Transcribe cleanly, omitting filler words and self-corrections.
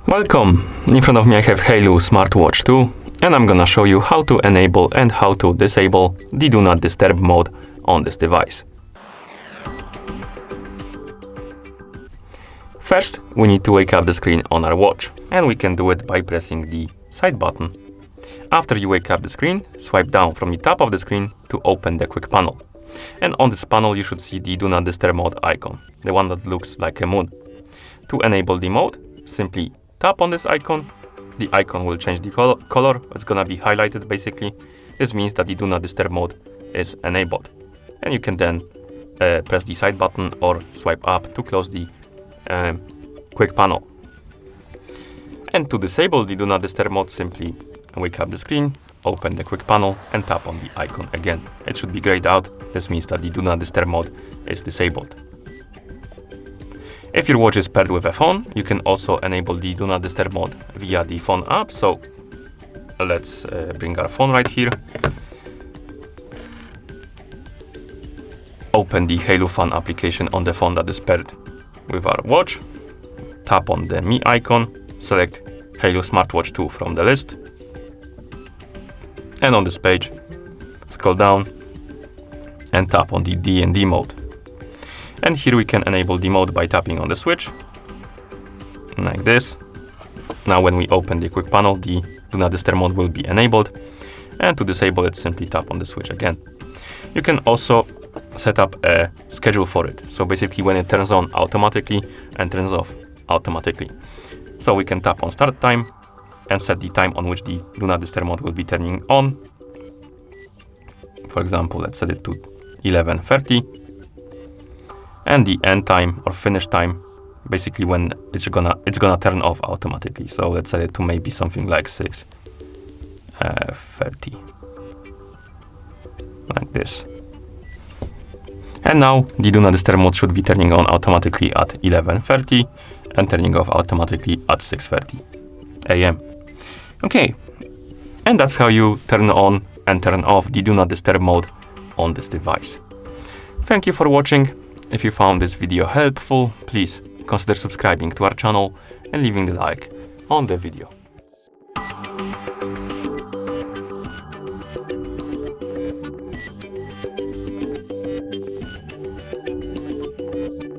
Welcome! In front of me I have Haylou Smart Watch 2 and I'm gonna show you how to enable and how to disable the Do Not Disturb mode on this device. First, we need to wake up the screen on our watch, and we can do it by pressing the side button. After you wake up the screen, swipe down from the top of the screen to open the quick panel. And on this panel you should see the Do Not Disturb mode icon, the one that looks like a moon. To enable the mode, simply tap on this icon. The icon will change the color. It's gonna be highlighted basically. This means that the Do Not Disturb mode is enabled. And you can then press the side button or swipe up to close the quick panel. And to disable the Do Not Disturb mode, simply wake up the screen, open the quick panel and tap on the icon again. It should be grayed out. This means that the Do Not Disturb mode is disabled. If your watch is paired with a phone, you can also enable the Do Not Disturb mode via the phone app. So let's bring our phone right here. Open the Haylou Phone application on the phone that is paired with our watch. Tap on the Me icon, select Haylou Smart Watch 2 from the list. And on this page, scroll down and tap on the DND Mode. And here we can enable the mode by tapping on the switch, like this. Now when we open the quick panel, the Do Not Disturb mode will be enabled. And to disable it, simply tap on the switch again. You can also set up a schedule for it. So basically when it turns on automatically and turns off automatically. So we can tap on start time and set the time on which the Do Not Disturb mode will be turning on. For example, let's set it to 11:30. And the end time or finish time, basically when it's gonna turn off automatically. So let's set it to maybe something like 6:30, like this. And now the Do Not Disturb mode should be turning on automatically at 11:30 and turning off automatically at 6:30 a.m. Okay, and that's how you turn on and turn off the Do Not Disturb mode on this device. Thank you for watching. If you found this video helpful, please consider subscribing to our channel and leaving the like on the video.